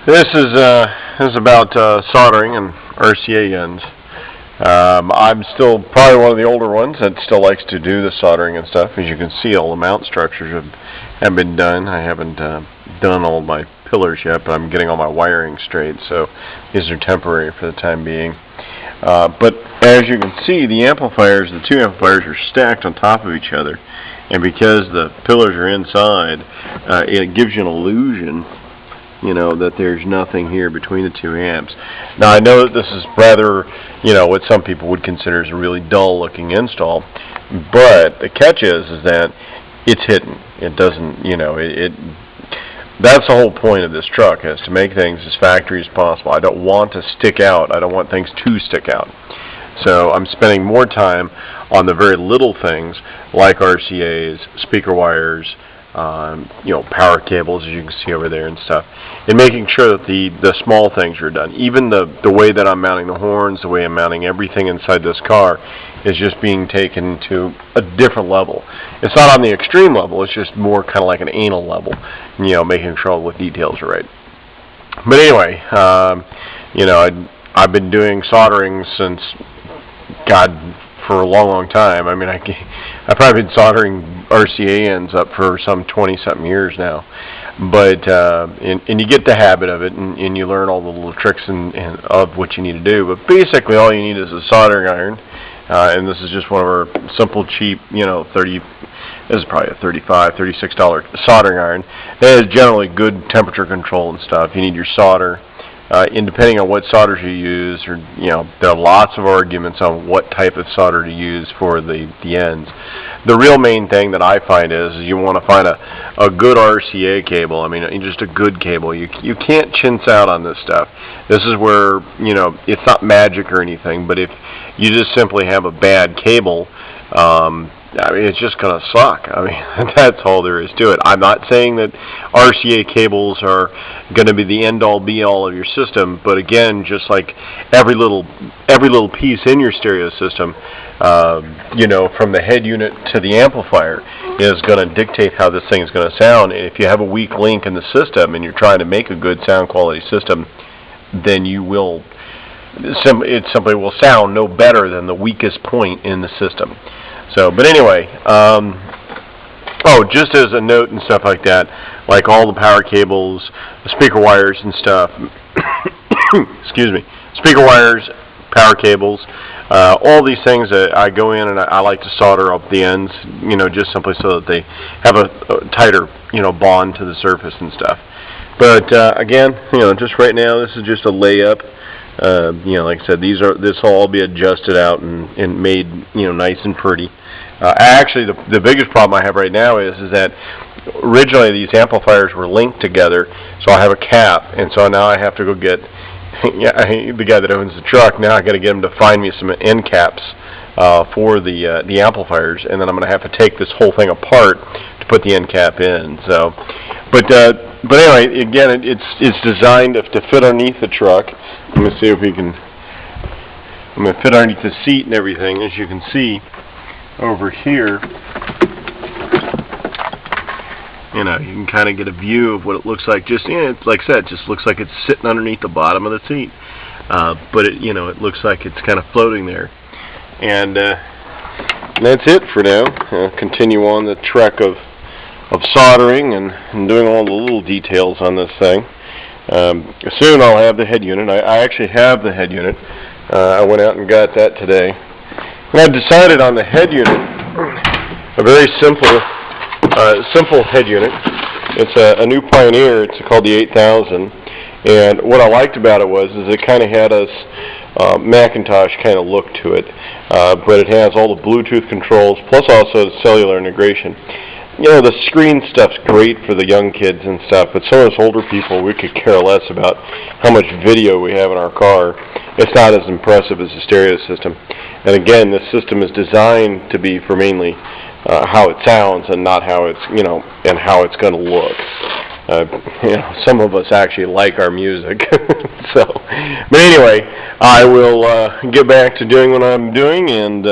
This is about soldering and RCA ends. I'm still probably one of the older ones that still likes to do the soldering and stuff. As you can see, all the mount structures have been done. I haven't done all my pillars yet, but I'm getting all my wiring straight, so these are temporary for the time being. But as you can see, the two amplifiers are stacked on top of each other, and because the pillars are inside, it gives you an illusion that there's nothing here between the two amps. Now I know that this is rather, what some people would consider as a really dull looking install, but the catch is that it's hidden. It doesn't, that's the whole point of this truck, is to make things as factory as possible. I don't want to stick out. I don't want things to stick out. So I'm spending more time on the very little things like RCAs, speaker wires, power cables, as you can see over there and stuff, and making sure that the small things are done. Even the way that I'm mounting the horns, the way I'm mounting everything inside this car is just being taken to a different level. It's not on the extreme level, it's just more kind of like an anal level, making sure all the details are right. But anyway, I've been doing soldering since, for a long time. I mean, I've probably been soldering RCA ends up for some 20-something years now. But and you get the habit of it, and you learn all the little tricks of what you need to do. But basically, all you need is a soldering iron, and this is just one of our simple, cheap, this is probably a $35, $36 soldering iron. It has generally good temperature control and stuff. You need your solder. And depending on what solders you use, there are lots of arguments on what type of solder to use for the ends. The real main thing that I find is you want to find a good RCA cable. I mean, just a good cable. You can't chintz out on this stuff. This is where, it's not magic or anything, but if you just simply have a bad cable, it's just going to suck. I mean, that's all there is to it. I'm not saying that RCA cables are going to be the end-all, be-all of your system, but again, just like every little piece in your stereo system, from the head unit to the amplifier, is going to dictate how this thing is going to sound. And if you have a weak link in the system and you're trying to make a good sound quality system, then it simply will sound no better than the weakest point in the system. So, but anyway, just as a note and stuff like that, like all the power cables, the speaker wires and stuff, excuse me, speaker wires, power cables, all these things that I go in and I like to solder up the ends, just simply so that they have a tighter, bond to the surface and stuff. But again, just right now, this is just a layup. Like I said, this will all be adjusted out and made, nice and pretty. Actually, the biggest problem I have right now is that originally these amplifiers were linked together, so I have a cap, and so now I have to go get the guy that owns the truck. Now I got to get him to find me some end caps for the amplifiers, and then I'm going to have to take this whole thing apart to put the end cap in. So, but anyway, again, it's designed to fit underneath the truck. Let me see if we can. I'm going to fit underneath the seat and everything, as you can see over here. You can kind of get a view of what it looks like. Just like I said, it just looks like it's sitting underneath the bottom of the seat. But it looks like it's kind of floating there. And that's it for now. Continue on the trek of soldering and doing all the little details on this thing. Soon I'll have the head unit. I actually have the head unit. I went out and got that today. And I've decided on the head unit, a very simple head unit. It's a new Pioneer. It's called the 8000. And what I liked about it is it kind of had a Macintosh kind of look to it. But it has all the Bluetooth controls, plus also the cellular integration. The screen stuff's great for the young kids and stuff, but some of us older people, we could care less about how much video we have in our car. It's not as impressive as the stereo system. And again, this system is designed to be for mainly how it sounds and not how it's, and how it's going to look. Some of us actually like our music. But anyway, I will get back to doing what I'm doing, and